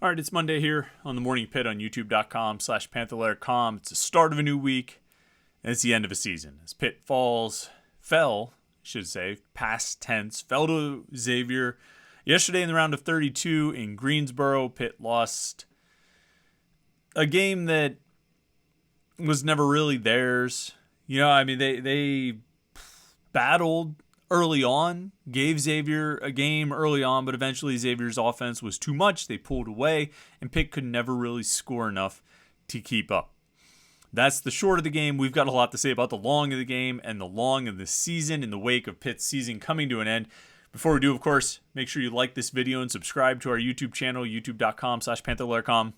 All right, it's Monday here on the Morning Pitt on youtube.com/Panther-Lair.com. It's the start of a new week, and it's the end of a season. As Pitt fell, past tense, fell to Xavier yesterday in the round of 32 in Greensboro. Pitt lost a game that was never really theirs. They battled early on, gave Xavier a game early on, but eventually Xavier's offense was too much. They pulled away, and Pitt could never really score enough to keep up. That's the short of the game. We've got a lot to say about the long of the game and the long of the season in the wake of Pitt's season coming to an end. Before we do, of course, make sure you like this video and subscribe to our YouTube channel, youtube.com/Panther-Lair.com.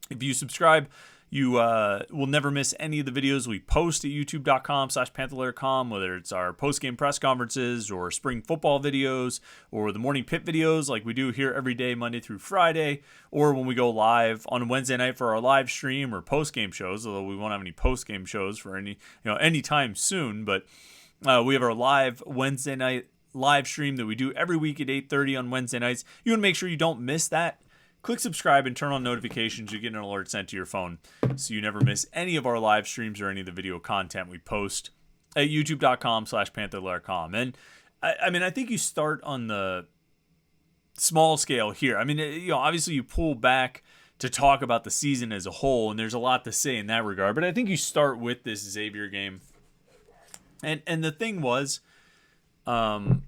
If you subscribe, you will never miss any of the videos we post at youtube.com/Panther-Lair.com, whether it's our post-game press conferences or spring football videos or the Morning Pitt videos like we do here every day, Monday through Friday, or when we go live on Wednesday night for our live stream or post-game shows, although we won't have any post-game shows for any time soon. But we have our live Wednesday night live stream that we do every week at 8:30 on Wednesday nights. You want to make sure you don't miss that. Click subscribe and turn on notifications. You get an alert sent to your phone so you never miss any of our live streams or any of the video content we post at youtube.com/Panther-Lair.com. And I think you start on the small scale here. Obviously you pull back to talk about the season as a whole, and there's a lot to say in that regard. But I think you start with this Xavier game. And the thing was, after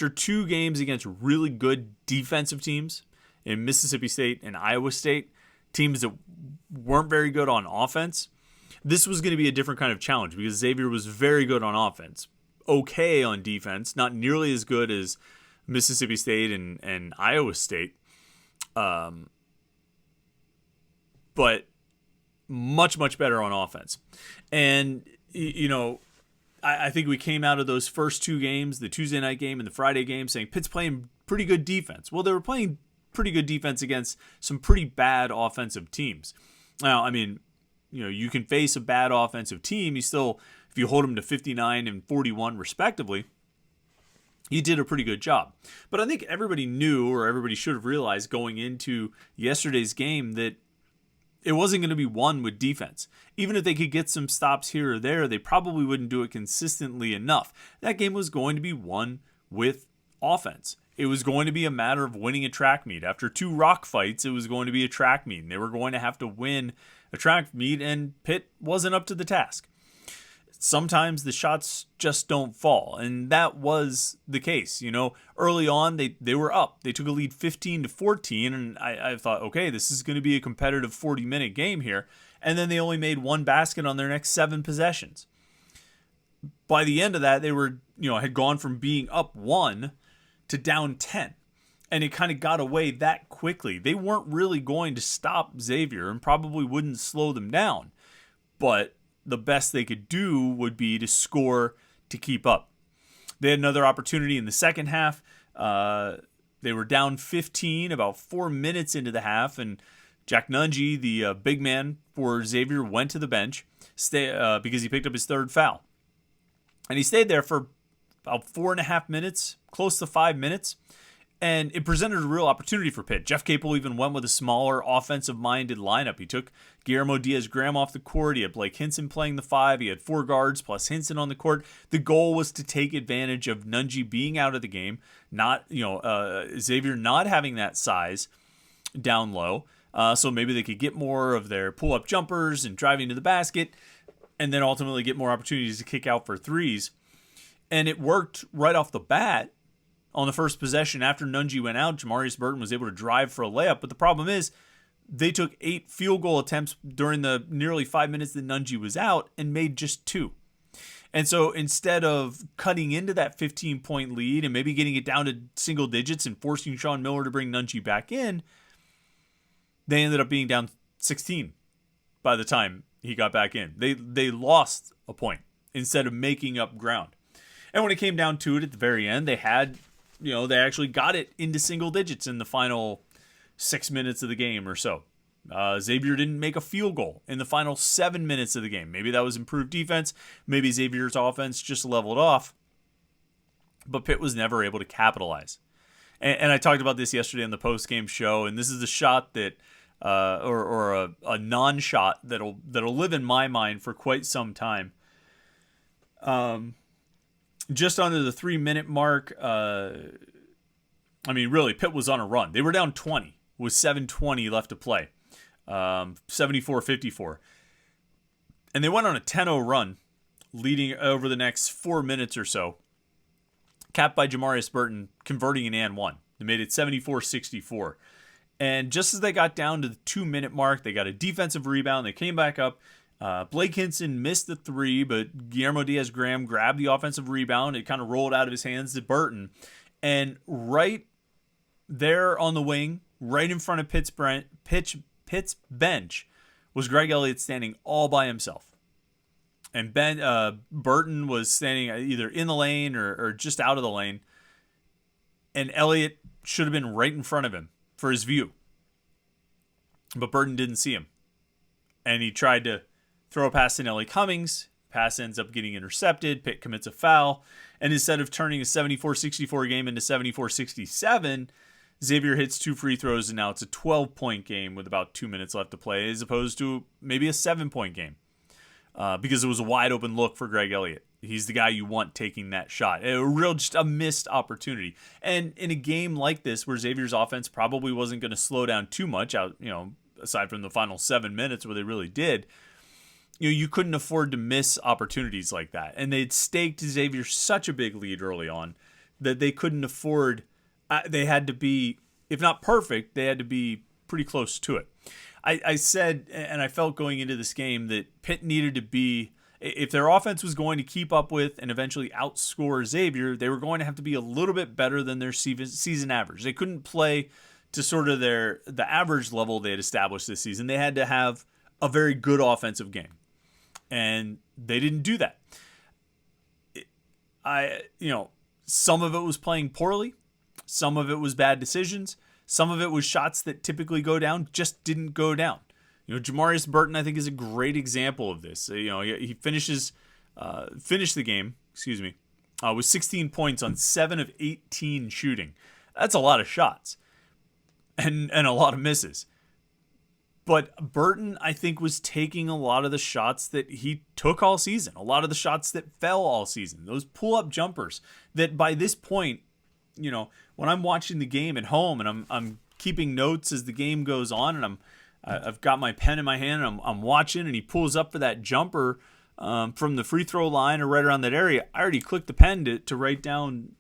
two games against really good defensive teams in Mississippi State and Iowa State, teams that weren't very good on offense, this was going to be a different kind of challenge because Xavier was very good on offense, okay on defense, not nearly as good as Mississippi State and Iowa State, but much, much better on offense. And, I think we came out of those first two games, the Tuesday night game and the Friday game, saying Pitt's playing pretty good defense. Well, they were playing pretty good defense against some pretty bad offensive teams. Now, you can face a bad offensive team. If you hold them to 59 and 41 respectively, you did a pretty good job. But I think everybody knew, or everybody should have realized going into yesterday's game, that it wasn't going to be won with defense. Even if they could get some stops here or there, they probably wouldn't do it consistently enough. That game was going to be won with offense. It was going to be a matter of winning a track meet. After two rock fights, it was going to be a track meet, and they were going to have to win a track meet, and Pitt wasn't up to the task. Sometimes the shots just don't fall, and that was the case. Early on, they were up. They took a lead 15-14, and I thought, okay, this is going to be a competitive 40-minute game here. And then they only made one basket on their next 7 possessions. By the end of that, they were, had gone from being up 1 to down 10. And it kind of got away that quickly. They weren't really going to stop Xavier and probably wouldn't slow them down. But the best they could do would be to score to keep up. They had another opportunity in the second half. They were down 15 about 4 minutes into the half, and Jack Nunge, the big man for Xavier, went to the bench because he picked up his third foul. And he stayed there for about 4.5 minutes, close to 5 minutes. And it presented a real opportunity for Pitt. Jeff Capel even went with a smaller offensive-minded lineup. He took Guillermo Diaz-Graham off the court. He had Blake Hinson playing the 5. He had 4 guards plus Hinson on the court. The goal was to take advantage of Nunge being out of the game, Xavier not having that size down low. So maybe they could get more of their pull-up jumpers and driving to the basket, and then ultimately get more opportunities to kick out for threes. And it worked right off the bat. On the first possession after Nunge went out, Jamarius Burton was able to drive for a layup. But the problem is they took 8 field goal attempts during the nearly 5 minutes that Nunge was out and made just 2. And so instead of cutting into that 15-point lead and maybe getting it down to single digits and forcing Sean Miller to bring Nunge back in, they ended up being down 16 by the time he got back in. They lost a point instead of making up ground. And when it came down to it at the very end, they actually got it into single digits in the final 6 minutes of the game or so. Xavier didn't make a field goal in the final 7 minutes of the game. Maybe that was improved defense. Maybe Xavier's offense just leveled off. But Pitt was never able to capitalize. And I talked about this yesterday on the post-game show, and this is a shot that, or a non-shot that'll live in my mind for quite some time. Just under the 3-minute mark, really, Pitt was on a run. They were down 20 with 7:20 left to play, 74-54. And they went on a 10-0 run, leading over the next 4 minutes or so, capped by Jamarius Burton converting an and one. They made it 74-64. And just as they got down to the 2-minute mark, they got a defensive rebound. They came back up. Blake Hinson missed the three, but Guillermo Diaz-Graham grabbed the offensive rebound. It kind of rolled out of his hands to Burton. And right there on the wing, right in front of Pitt's bench, was Greg Elliott standing all by himself. And Burton was standing either in the lane or just out of the lane. And Elliott should have been right in front of him for his view. But Burton didn't see him. And he tried to throw a pass to Nelly Cummings. Pass ends up getting intercepted. Pitt commits a foul. And instead of turning a 74-64 game into 74-67, Xavier hits 2 free throws, and now it's a 12-point game with about 2 minutes left to play, as opposed to maybe a 7-point game. Because it was a wide open look for Greg Elliott. He's the guy you want taking that shot. Just a missed opportunity. And in a game like this, where Xavier's offense probably wasn't going to slow down too much, aside from the final 7 minutes where they really did, you couldn't afford to miss opportunities like that. And they'd staked Xavier such a big lead early on that they couldn't afford. They had to be, if not perfect, they had to be pretty close to it. I said, and I felt going into this game, that Pitt needed to be, if their offense was going to keep up with and eventually outscore Xavier, they were going to have to be a little bit better than their season average. They couldn't play to sort of the average level they had established this season. They had to have a very good offensive game. And they didn't do that. Some of it was playing poorly. Some of it was bad decisions. Some of it was shots that typically go down, just didn't go down. Jamarius Burton, I think, is a great example of this. He finished the game, with 16 points on 7 of 18 shooting. That's a lot of shots and a lot of misses. But Burton, I think, was taking a lot of the shots that he took all season, a lot of the shots that fell all season, those pull-up jumpers that by this point, when I'm watching the game at home and I'm keeping notes as the game goes on, and I've got my pen in my hand and I'm watching, and he pulls up for that jumper from the free throw line or right around that area, I already clicked the pen to write down,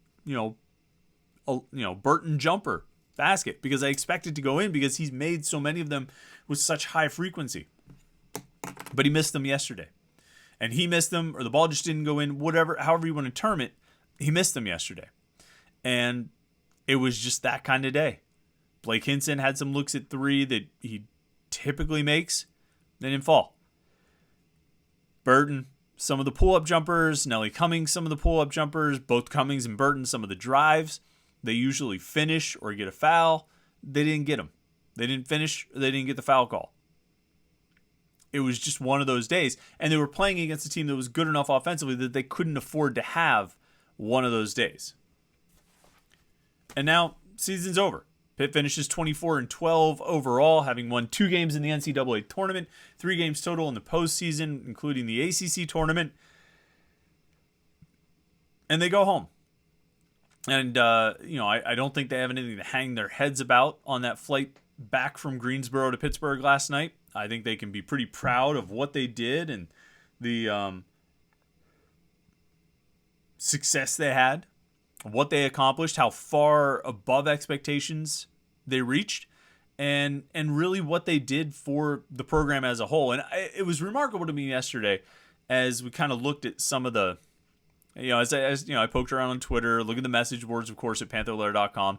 Burton jumper basket, because I expect it to go in because he's made so many of them with such high frequency. But he missed them yesterday. And he missed them, or the ball just didn't go in, however you want to term it, he missed them yesterday. And it was just that kind of day. Blake Hinson had some looks at 3 that he typically makes. They didn't fall. Burton, some of the pull-up jumpers. Nelly Cummings, some of the pull-up jumpers. Both Cummings and Burton, some of the drives. They usually finish or get a foul. They didn't get them. They didn't finish, or they didn't get the foul call. It was just one of those days. And they were playing against a team that was good enough offensively that they couldn't afford to have one of those days. And now, season's over. Pitt finishes 24-12 overall, having won 2 games in the NCAA tournament, 3 games total in the postseason, including the ACC tournament. And they go home. And, I don't think they have anything to hang their heads about on that flight back from Greensboro to Pittsburgh last night. I think they can be pretty proud of what they did and the success they had, what they accomplished, how far above expectations they reached, and really what they did for the program as a whole. And it was remarkable to me yesterday as we kind of looked at some of the, as I poked around on Twitter, look at the message boards, of course, at Panther-Lair.com,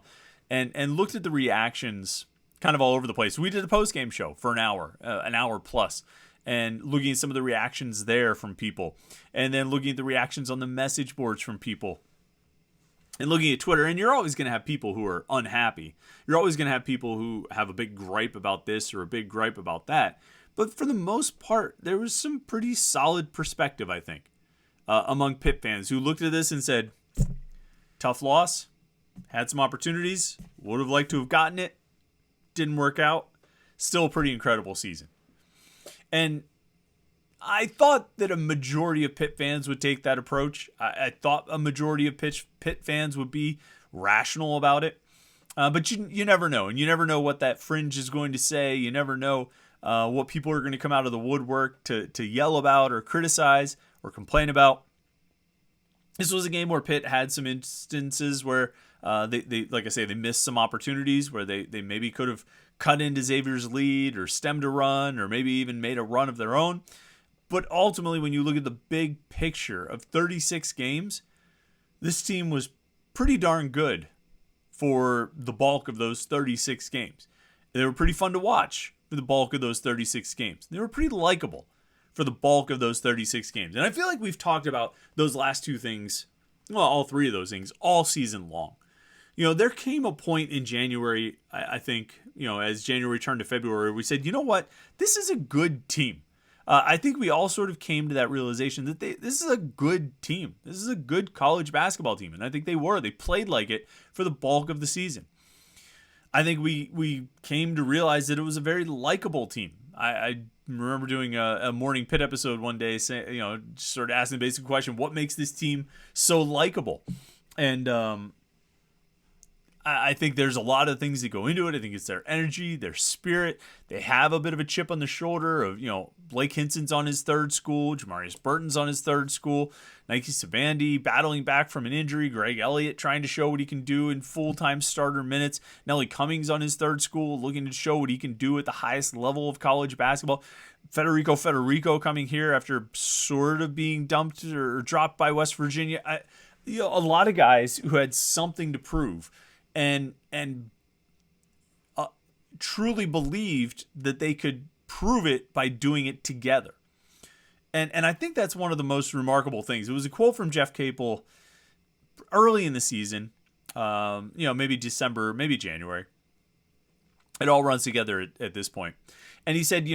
and looked at the reactions kind of all over the place. We did a post-game show for an hour plus, and looking at some of the reactions there from people, and then looking at the reactions on the message boards from people, and looking at Twitter. And you're always going to have people who are unhappy. You're always going to have people who have a big gripe about this or a big gripe about that. But for the most part, there was some pretty solid perspective, I think, among Pitt fans who looked at this and said, tough loss, Had some opportunities. Would have liked to have gotten it. Didn't work out. Still a pretty incredible season. And I thought that a majority of Pitt fans would take that approach. I thought a majority of Pitt fans would be rational about it. But you never know. And you never know what that fringe is going to say. You never know what people are going to come out of the woodwork to yell about or criticize or complain about. This was a game where Pitt had some instances where they like I say, they missed some opportunities where they maybe could have cut into Xavier's lead or stemmed a run or maybe even made a run of their own. But ultimately, when you look at the big picture of 36 games, this team was pretty darn good for the bulk of those 36 games. They were pretty fun to watch for the bulk of those 36 games. They were pretty likable for the bulk of those 36 games. And I feel like we've talked about those last two things, well, all three of those things, all season long. There came a point in January, I think, as January turned to February, we said, you know what? This is a good team. I think we all sort of came to that realization that this is a good team. This is a good college basketball team. And I think they were. They played like it for the bulk of the season. I think we came to realize that it was a very likable team. I remember doing a Morning Pitt episode one day, saying, sort of asking the basic question, what makes this team so likable? And I think there's a lot of things that go into it. I think it's their energy, their spirit. They have a bit of a chip on the shoulder of, Blake Hinson's on his third school, Jamarius Burton's on his third school, Nike Savandi battling back from an injury, Greg Elliott trying to show what he can do in full-time starter minutes, Nelly Cummings on his third school looking to show what he can do at the highest level of college basketball. Federico coming here after sort of being dumped or dropped by West Virginia. A lot of guys who had something to prove and truly believed that they could prove it by doing it together. And I think that's one of the most remarkable things. It was a quote from Jeff Capel early in the season, maybe December, maybe January. It all runs together at this point. And he said,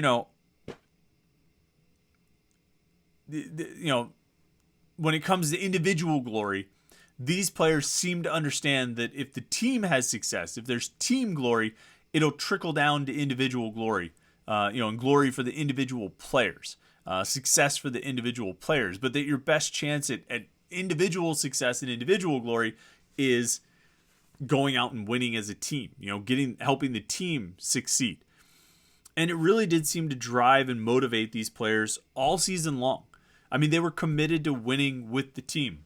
when it comes to individual glory, these players seem to understand that if the team has success, if there's team glory, it'll trickle down to individual glory, and glory for the individual players, success for the individual players. But that your best chance at individual success and individual glory is going out and winning as a team, helping the team succeed. And it really did seem to drive and motivate these players all season long. I mean, they were committed to winning with the team.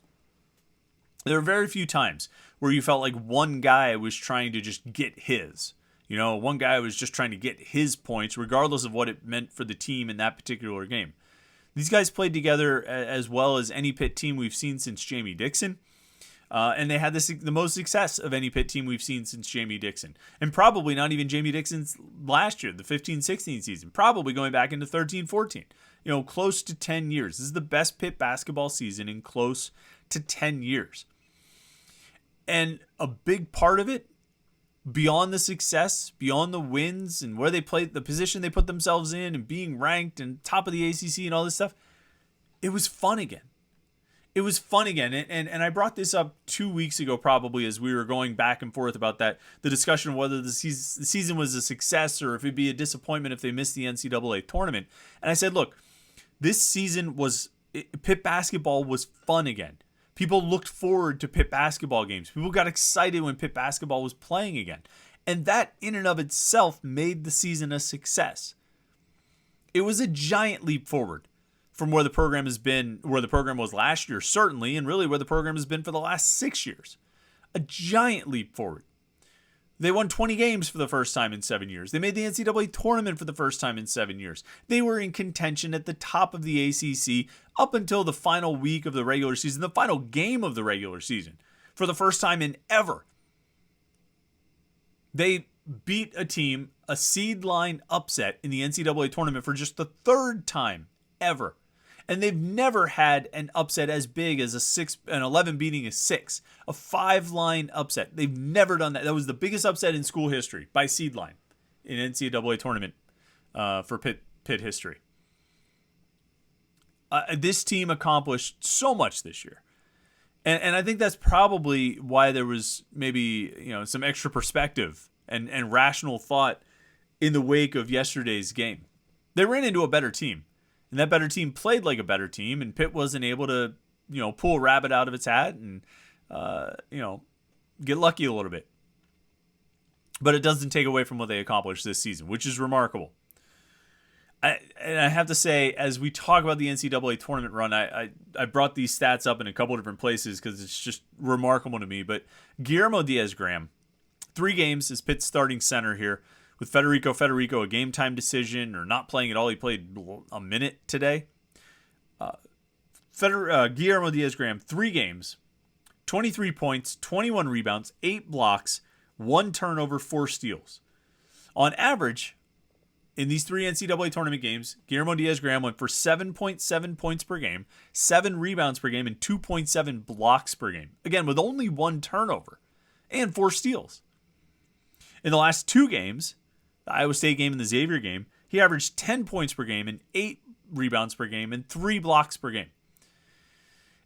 There are very few times where you felt like one guy was trying to just get his. One guy was just trying to get his points, regardless of what it meant for the team in that particular game. These guys played together as well as any Pitt team we've seen since Jamie Dixon. And they had the most success of any Pitt team we've seen since Jamie Dixon. And probably not even Jamie Dixon's last year, the 15-16 season. Probably going back into 13-14. Close to 10 years. This is the best Pitt basketball season in close to 10 years. And a big part of it, beyond the success, beyond the wins and where they played, the position they put themselves in and being ranked and top of the ACC and all this stuff, it was fun again. It was fun again. And I brought this up 2 weeks ago probably as we were going back and forth about that, the discussion of whether the season was a success or if it'd be a disappointment if they missed the NCAA tournament. And I said, look, this season Pitt basketball was fun again. People looked forward to Pitt basketball games. People got excited when Pitt basketball was playing again. And that in and of itself made the season a success. It was a giant leap forward from where the program has been, where the program was last year, certainly, and really where the program has been for the last 6 years. A giant leap forward. They won 20 games for the first time in 7 years. They made the NCAA tournament for the first time in 7 years. They were in contention at the top of the ACC up until the final week of the regular season, the final game of the regular season, for the first time in ever. They beat a team, a seed line upset in the NCAA tournament for just the third time ever. And they've never had an upset as big as an 11 beating a 6, a 5-line upset. They've never done that. That was the biggest upset in school history by seed line in NCAA tournament for Pitt history. This team accomplished so much this year. And I think that's probably why there was maybe, some extra perspective and rational thought in the wake of yesterday's game. They ran into a better team, and that better team played like a better team, and Pitt wasn't able to, pull a rabbit out of its hat and, get lucky a little bit. But it doesn't take away from what they accomplished this season, which is remarkable. And I have to say, as we talk about the NCAA tournament run, I brought these stats up in a couple different places because it's just remarkable to me. But Guillermo Diaz-Graham, 3 games as Pitt's starting center here, with Federico, a game-time decision, or not playing at all. He played a minute today. Guillermo Diaz-Graham, 3 games, 23 points, 21 rebounds, 8 blocks, 1 turnover, 4 steals. On average, in these 3 NCAA tournament games, Guillermo Diaz-Graham went for 7.7 points per game, 7 rebounds per game, and 2.7 blocks per game. Again, with only 1 turnover and 4 steals. In the last 2 games, the Iowa State game and the Xavier game, he averaged 10 points per game and 8 rebounds per game and 3 blocks per game.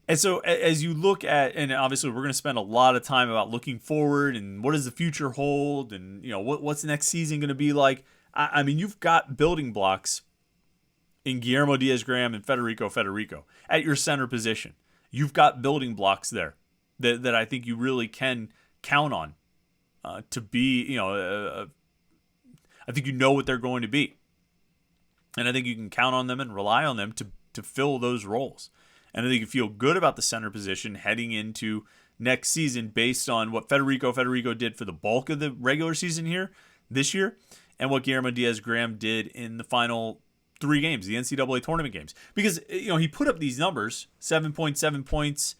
And so as you look at, and obviously we're going to spend a lot of time about looking forward and what does the future hold and, what's the next season going to be like. I mean, you've got building blocks in Guillermo Diaz-Graham and Federico at your center position. You've got building blocks there that I think you really can count on to be, I think you know what they're going to be. And I think you can count on them and rely on them to fill those roles. And I think you feel good about the center position heading into next season based on what Federico did for the bulk of the regular season this year, and what Guillermo Diaz-Graham did in the final 3 games, the NCAA tournament games. Because, he put up these numbers, 7.7 points,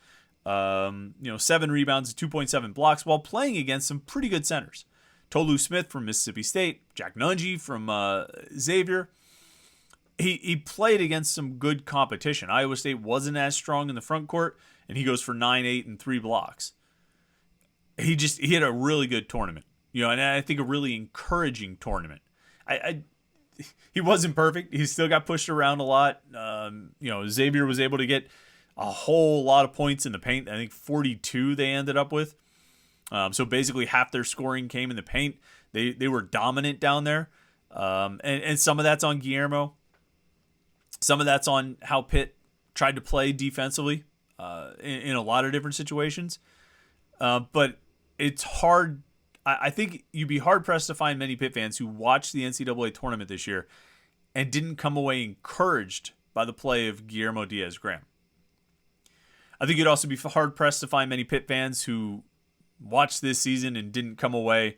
7 rebounds, 2.7 blocks, while playing against some pretty good centers. Tolu Smith from Mississippi State, Jack Nunge from Xavier. He played against some good competition. Iowa State wasn't as strong in the front court, and he goes for 9, 8, and 3 blocks. He had a really good tournament. And I think a really encouraging tournament. He wasn't perfect. He still got pushed around a lot. Xavier was able to get a whole lot of points in the paint. I think 42 they ended up with. So basically half their scoring came in the paint. They were dominant down there. And some of that's on Guillermo. Some of that's on how Pitt tried to play defensively in a lot of different situations. But it's hard. I think you'd be hard-pressed to find many Pitt fans who watched the NCAA tournament this year and didn't come away encouraged by the play of Guillermo Diaz-Graham. I think you'd also be hard-pressed to find many Pitt fans who watched this season and didn't come away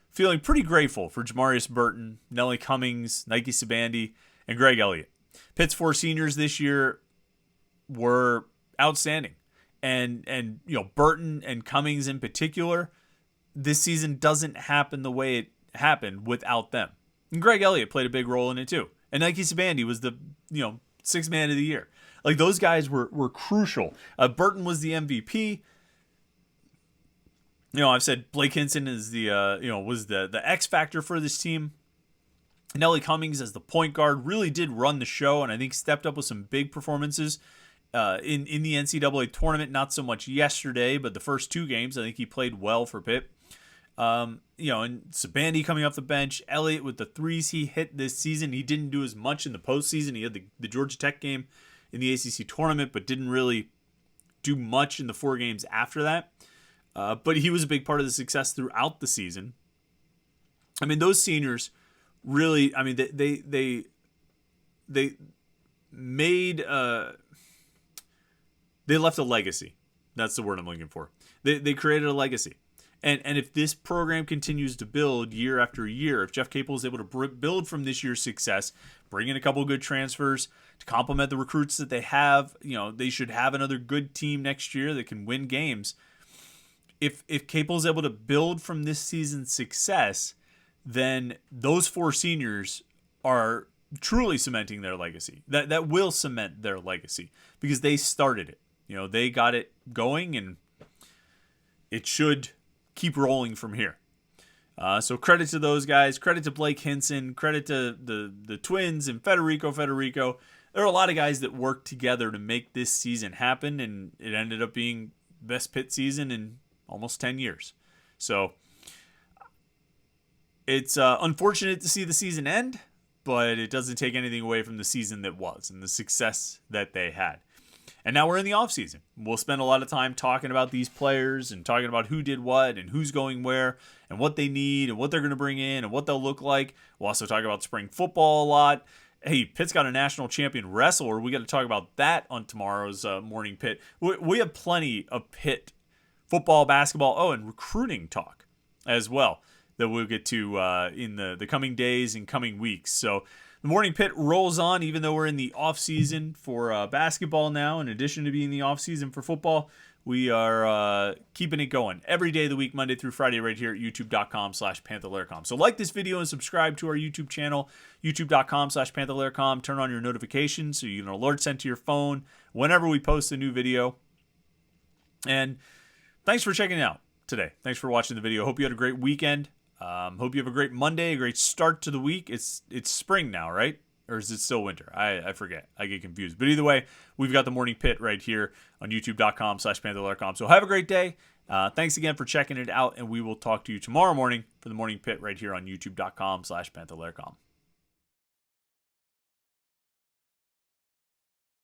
feeling pretty grateful for Jamarius Burton, Nellie Cummings, Nike Sabandi, and Greg Elliott. Pitt's 4 seniors this year were outstanding. And Burton and Cummings in particular, this season doesn't happen the way it happened without them. And Greg Elliott played a big role in it too. And Nike Sabandi was the 6th man of the year. Like, those guys were crucial. Burton was the MVP. I've said Blake Hinson is was the X factor for this team. Nellie Cummings as the point guard really did run the show, and I think stepped up with some big performances in the NCAA tournament. Not so much yesterday, but the first 2 games, I think he played well for Pitt. And Sabandi coming off the bench, Elliott with the 3s he hit this season. He didn't do as much in the postseason. He had the Georgia Tech game in the ACC tournament, but didn't really do much in the 4 games after that. But he was a big part of the success throughout the season. I mean, those seniors really, I mean, they made, they left a legacy. That's the word I'm looking for. They created a legacy. And if this program continues to build year after year, if Jeff Capel is able to build from this year's success, bring in a couple of good transfers to complement the recruits that they have, they should have another good team next year that can win games. If Capel is able to build from this season's success, then those 4 seniors are truly cementing their legacy. That will cement their legacy because they started it. They got it going, and it should keep rolling from here. So credit to those guys. Credit to Blake Hinson. Credit to the twins and Federico. There are a lot of guys that worked together to make this season happen, and it ended up being best Pitt season in almost 10 years. So it's unfortunate to see the season end, but it doesn't take anything away from the season that was and the success that they had. And now we're in the offseason. We'll spend a lot of time talking about these players and talking about who did what and who's going where and what they need and what they're going to bring in and what they'll look like. We'll also talk about spring football a lot. Hey, Pitt's got a national champion wrestler. We got to talk about that on tomorrow's Morning Pitt. We have plenty of Pitt football, basketball, and recruiting talk as well that we'll get to in the coming days and coming weeks. So the Morning Pitt rolls on, even though we're in the off-season for basketball now. In addition to being in the off-season for football, we are keeping it going every day of the week, Monday through Friday, right here at youtube.com/Panther-Lair.com. So like this video and subscribe to our YouTube channel, youtube.com/Panther-Lair.com. Turn on your notifications so you get an alert sent to your phone whenever we post a new video. And thanks for checking it out today. Thanks for watching the video. Hope you had a great weekend. Hope you have a great Monday, a great start to the week. It's spring now, right? Or is it still winter? I forget. I get confused. But either way, we've got the Morning Pitt right here on youtube.com/Panther-Lair.com. So have a great day. Thanks again for checking it out, and we will talk to you tomorrow morning for the Morning Pitt right here on youtube.com/Panther-Lair.com.